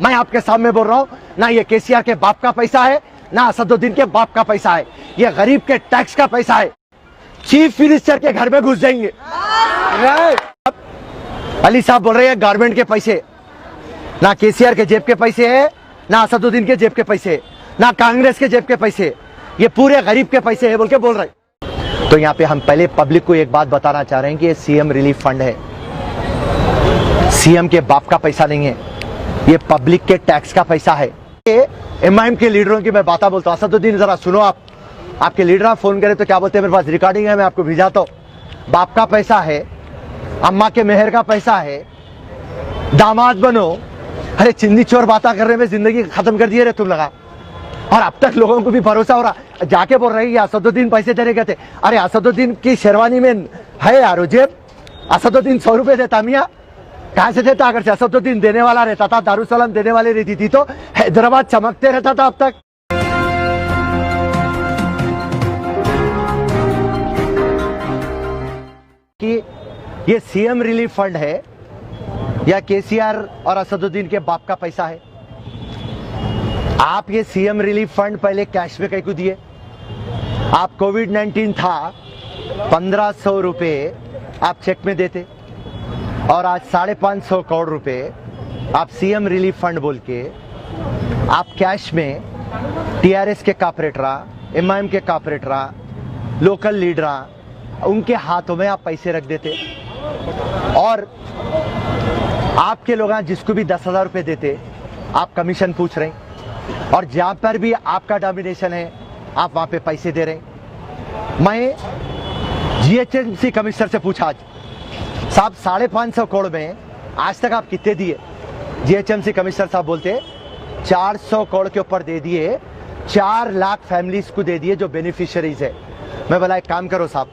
मैं आपके सामने बोल रहा हूं, ना ये केसीआर के बाप का पैसा है, ना असदुद्दीन के बाप का पैसा है, ये गरीब के टैक्स का पैसा है। चीफ मिनिस्टर के घर में घुस जाएंगे। अली साहब बोल रहे हैं गवर्नमेंट के पैसे, ना केसीआर के जेब के पैसे है, ना असदुद्दीन के जेब के पैसे, ना कांग्रेस के जेब के पैसे, ये पूरे गरीब के पैसे है बोल के बोल रहे। तो यहाँ पे हम पहले पब्लिक को एक बात बताना चाह रहे हैं कि ये सीएम रिलीफ फंड है, सीएम के बाप का पैसा नहीं है, ये पब्लिक के टैक्स का पैसा है। एमआईएम के लीडरों की मैं बात बोलता हूँ, असदुद्दीन जरा सुनो, आपके लीडर फोन करे तो क्या बोलते हैं, मेरे पास रिकॉर्डिंग है, मैं आपको भेजाता हूँ। बाप का पैसा है, अम्मा के मेहर का पैसा है, दामाद बनो। अरे चिंदी चोर बातें करने में जिंदगी खत्म कर दिए रे तुम लगा। और अब तक लोगों को भी भरोसा हो रहा, जाके बोल रहे हैं असदुद्दीन पैसे देने गए थे। अरे असदुद्दीन की शेरवानी में है यार जेब, असदुद्दीन 100 रुपए देता मियाँ, कहां से देता? अगर असदुद्दीन देने वाला रहता था, दारुसलाम देने वाली रहती थी तो हैदराबाद चमकते रहता था अब तक। कि ये सीएम रिलीफ फंड है या केसीआर और असदुद्दीन के बाप का पैसा है? आप ये सीएम रिलीफ फंड पहले कैश में कहीं को दिए? आप कोविड-19 था 1500 रुपए आप चेक में देते और आज 550 करोड़ रुपए आप सीएम रिलीफ फंड बोल के आप कैश में टीआरएस के कॉर्पोरेटरा, एमआईएम के कॉर्पोरेटरा, लोकल लीडरा, उनके हाथों में आप पैसे रख देते। और आपके लोग जिसको भी 10,000 रुपए देते आप कमीशन पूछ रहे हैं, और जहां पर भी आपका डोमिनेशन है आप वहां पे पैसे दे रहे हैं। मैं जीएचएमसी कमिश्नर से पूछा आज, साहब 550 करोड़ में आज तक आप कितने दिए? जीएचएमसी कमिश्नर साहब बोलते 400 करोड़ के ऊपर दे दिए, 4 लाख फैमिलीज को दे दिए जो बेनिफिशियरीज है। मैं बोला एक काम करो साहब,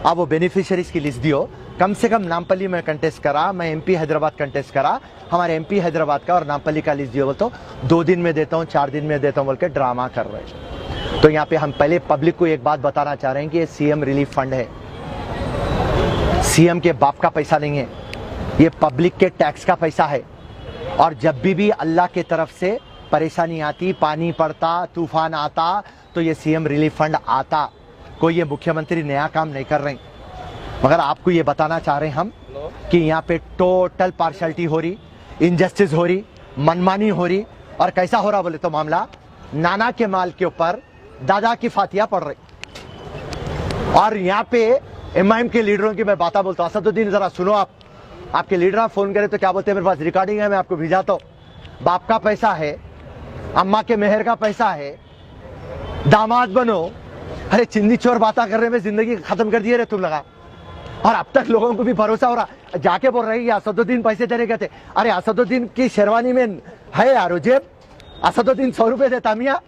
आप वो बेनिफिशियरीज की लिस्ट दियो, कम से कम नामपल्ली में कंटेस्ट करा, मैं एमपी हैदराबाद कंटेस्ट करा, हमारे एमपी हैदराबाद का और नामपल्ली का लिस्ट दियो, बोलते 2 दिन में देता हूँ, 4 दिन में देता हूँ बोल के ड्रामा कर रहे हैं। तो यहाँ पे हम पहले पब्लिक को एक बात बताना चाह रहे हैं कि ये सीएम रिलीफ फंड है, सीएम के बाप का पैसा नहीं है, ये पब्लिक के टैक्स का पैसा है। और जब भी अल्लाह के तरफ से परेशानी आती, पानी पड़ता, तूफान आता, तो ये सीएम रिलीफ फंड आता। कोई ये मुख्यमंत्री नया काम नहीं कर रहे, मगर आपको ये बताना चाह रहे हैं हम कि यहाँ पे टोटल पार्शलिटी हो रही, इनजस्टिस हो रही, मनमानी हो रही। और कैसा हो रहा बोले तो मामला, नाना के माल के ऊपर दादा की फातिया पड़ रही। और यहाँ पे एमआईएम के लीडरों की मैं बात बोलता हूँ, असदुद्दीन जरा सुनो, आपके लीडर फोन करे तो क्या बोलते हैं, मेरे पास रिकॉर्डिंग है, मैं आपको भेजाता हूँ। बाप का पैसा है, अम्मा के मेहर का पैसा है, दामाद बनो। अरे चिंदी चोर बातें करने में जिंदगी खत्म कर दिए रे तुम लगा। और अब तक लोगों को भी भरोसा हो रहा, जाके बोल रहे हैं असदुद्दीन पैसे देने गए थे। अरे असदुद्दीन की शेरवानी में है यार जेब, असदुद्दीन 100 रुपए देता मियाँ,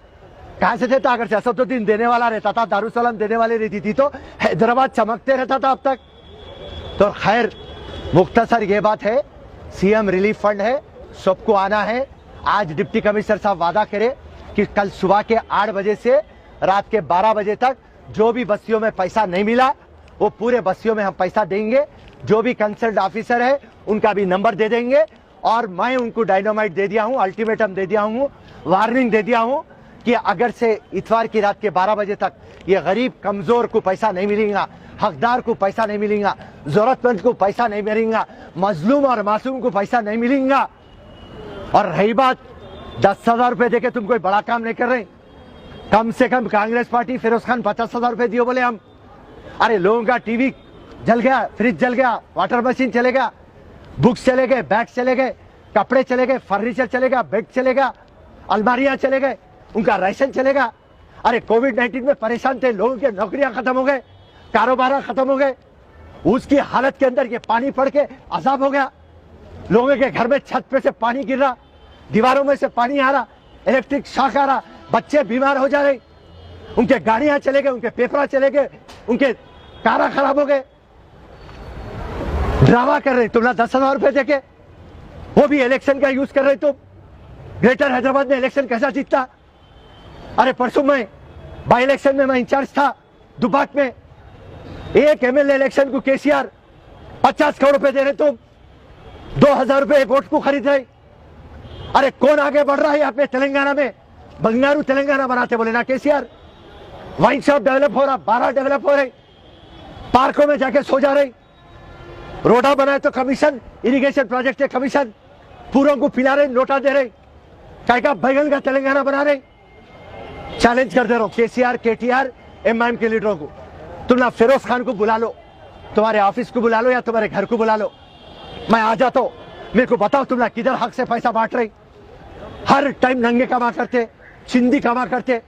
कहां से देता? अगर असदुद्दीन देने वाला रहता था, दारुसलाम देने वाली रहती थी तो हैदराबाद चमकते रहता था अब तक। तो खैर मुख्तसर ये बात है, सीएम रिलीफ फंड है, सबको आना है। आज डिप्टी कमिश्नर साहब वादा करे कि कल सुबह के 8 बजे से रात के 12 बजे तक जो भी बस्तियों में पैसा नहीं मिला वो पूरे बस्तियों में हम पैसा देंगे। जो भी कंसल्ट ऑफिसर है उनका भी नंबर दे देंगे। और मैं उनको डायनामाइट दे दिया हूं, अल्टीमेटम दे दिया हूं, वार्निंग दे दिया हूं कि अगर से इतवार की रात के 12 बजे तक ये गरीब कमजोर को पैसा नहीं मिलेगा, हकदार को पैसा नहीं मिलेगा, जरूरतमंद को पैसा नहीं मिलेगा, मजलूम और मासूम को पैसा नहीं मिलेगा। और रही बात 10,000 रुपए देके तुम कोई बड़ा काम नहीं कर रहे, कम से कम कांग्रेस पार्टी फिरोज खान 50,000 रुपए दियो बोले हम। अरे लोगों का टीवी जल गया, फ्रिज जल गया, वाटर मशीन चले गया, बुक्स चले गए, बैग चले गए, कपड़े चले गए, फर्नीचर चलेगा, बेड चलेगा, अलमारियां चले गए, उनका राशन चलेगा। अरे कोविड-19 में परेशान थे, लोगों की नौकरियां खत्म हो गए, कारोबार खत्म हो गए, उसकी हालत के अंदर ये पानी पड़ के अजाब हो गया। लोगों के घर में छत पे से पानी गिर रहा, दीवारों में से पानी आ रहा, इलेक्ट्रिक शॉक आ रहा, बच्चे बीमार हो जा रहे, उनके गाड़ियां चले गए, उनके पेपर चले गए, उनके कारा खराब हो गए। ड्रामा कर रहे तुम ना 10,000 रुपए देके, वो भी इलेक्शन का यूज कर रहे तुम। ग्रेटर हैदराबाद में इलेक्शन कैसा जीतता? अरे परसों में बाई इलेक्शन में मैं इंचार्ज था दुबाक में, एक एमएलए इलेक्शन को केसीआर 50 करोड़ रुपए दे रहे तुम, 2,000 रुपए एक वोट को खरीद रहे। अरे कौन आगे बढ़ रहा है अपने तेलंगाना में? बंगारू तेलंगाना बनाते बोले ना केसीआर। वाइन शॉप डेवलप हो रहा, 12 डेवलप हो रहे, पार्कों में जाके सो जा रहे, रोडा बनाए तो कमीशन, इरिगेशन प्रोजेक्ट है कमीशन, पूरों को पिला रहे, नोटा दे रहे, काय का बैगन का तेलंगाना बना रहे। चैलेंज कर दे रहा हूं केसीआर, केटीआर, एमआईएम के लीडरों को, तुम ना फिरोज खान को बुला लो, तुम्हारे ऑफिस को बुला लो या तुम्हारे घर को बुला लो, मैं आ जाता हूं, मेरे को बताओ तुम ना किधर हक से पैसा बांट रहे। हर टाइम नंगे कमा करते, चिंदी कमा करते।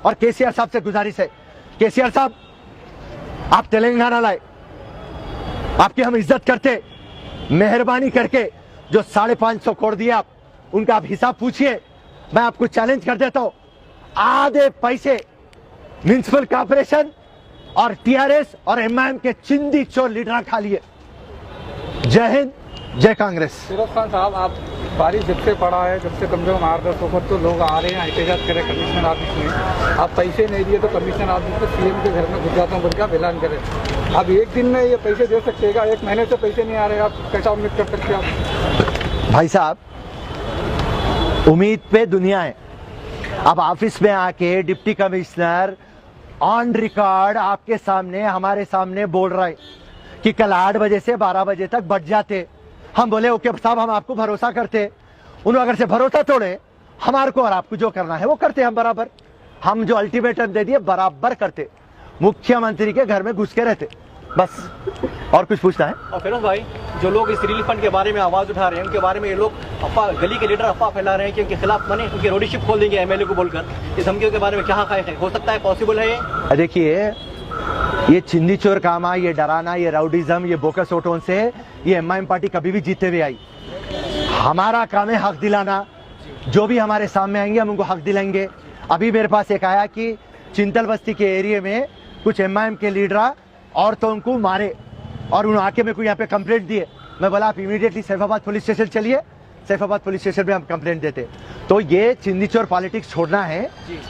और केसीआर साहब से गुजारिश है, केसीआर साहब आप तेलंगाना लाए, आपकी हम इज्जत करते, मेहरबानी करके जो 550 करोड़ दिए आप, उनका आप हिसाब पूछिए। मैं आपको चैलेंज कर देता हूं, आधे पैसे म्युनिसिपल कॉर्पोरेशन और टीआरएस और एमआईएम के चिंदी चोर लीडर खा लिए। जय हिंद, जय कांग्रेस। फिरोज खान साहब, आप बारिश जब से पड़ा है, जब से कम से कम 8-10 वक्त तो लोग आ रहे हैं एहतजाज करें कमिश्नर ऑफिस में, आप पैसे नहीं दिए तो कमिश्नर ऑफिस में सीएम के घर में घुस जाता हूँ बोल के आप ऐलान करें। अब एक दिन में ये पैसे दे सकते हैं, एक महीने से पैसे नहीं आ रहे, आप कैसा उम्मीद कर सकते हैं आप? भाई साहब, उम्मीद पे दुनिया है। अब ऑफिस में आके डिप्टी कमिश्नर ऑन रिकॉर्ड आपके सामने, हमारे सामने बोल रहा है कि कल 8 बजे से 12 बजे तक बढ़ जाते। हम बोले ओके साहब, हम आपको भरोसा करते। उन्होंने अगर से भरोसा तोड़े, हमारे को और आपको जो करना है वो करते हम बराबर। हम जो अल्टीमेटम दे दिए बराबर करते, मुख्यमंत्री के घर में घुस के रहते, बस। और कुछ पूछना है? और फिरोज भाई, जो लोग इस रिलीफ फंड के बारे में आवाज उठा रहे हैं, उनके बारे में ये लोग अफवाह, गली के लीडर अफवाह फैला रहे हैं कि उनके खिलाफ माने उनकी रोडीशिप खोल देंगे एमएलए को बोलकर। इस धमकियों के बारे में क्या है, हो सकता है, पॉसिबल है ये? देखिए, ये चिंदी चोर कामा, ये डराना, ये राउडिज्म, ये बोकस ओटोन से ये एमआईएम पार्टी कभी भी जीते हुए आई। हमारा काम है हक दिलाना, जो भी हमारे सामने आएंगे हम उनको हक दिलाएंगे। अभी मेरे पास एक आया कि चिंतल बस्ती के एरिया में कुछ एमआईएम के लीडर औरतों को मारे और उन्होंने आके मेरे को यहाँ पे कंप्लेंट दिए। मैं बोला आप इमीडिएटली सैफाबाद पुलिस स्टेशन चलिए, सैफाबाद पुलिस स्टेशन में हम कंप्लेंट देते। तो ये चिंदी चोर पॉलिटिक्स छोड़ना है,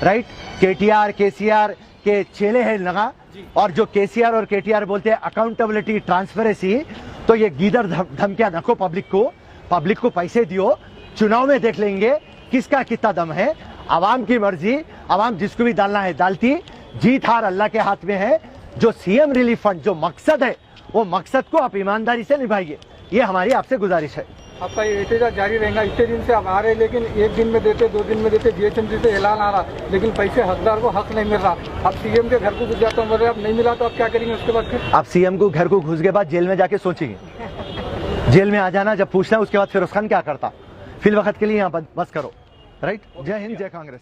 राइट? केटीआर केसीआर के चेले हैं लगा, और जो केसीआर और केटीआर बोलते हैं अकाउंटेबिलिटी, ट्रांसपेरेंसी, तो ये गीदर धमकियां रखो पब्लिक को पैसे दियो, चुनाव में देख लेंगे किसका कितना दम है। आवाम की मर्जी, आवाम जिसको भी डालना है डालती, जीत हार अल्लाह के हाथ में है। जो सीएम रिलीफ फंड जो मकसद है, वो मकसद को आप ईमानदारी से निभाइए, ये हमारी आपसे गुजारिश है। आपका ये एहतजाज जारी रहेगा? इतने दिन से आप आ रहे, लेकिन एक दिन में देते, 2 दिन में देते, जीएचएमसी से ऐलान आ रहा, लेकिन पैसे हकदार को हक नहीं मिल रहा। आप सीएम के घर को घुस जाता हूँ, आप नहीं मिला तो आप क्या करेंगे उसके बाद? फिर आप सीएम को घर को घुस के बाद जेल में जाके सोचेंगे, जेल में आ जाना, जब पूछना उसके बाद फिरोज खान क्या करता। फिल वक्त के लिए यहाँ बस करो, राइट? जय हिंद, जय कांग्रेस।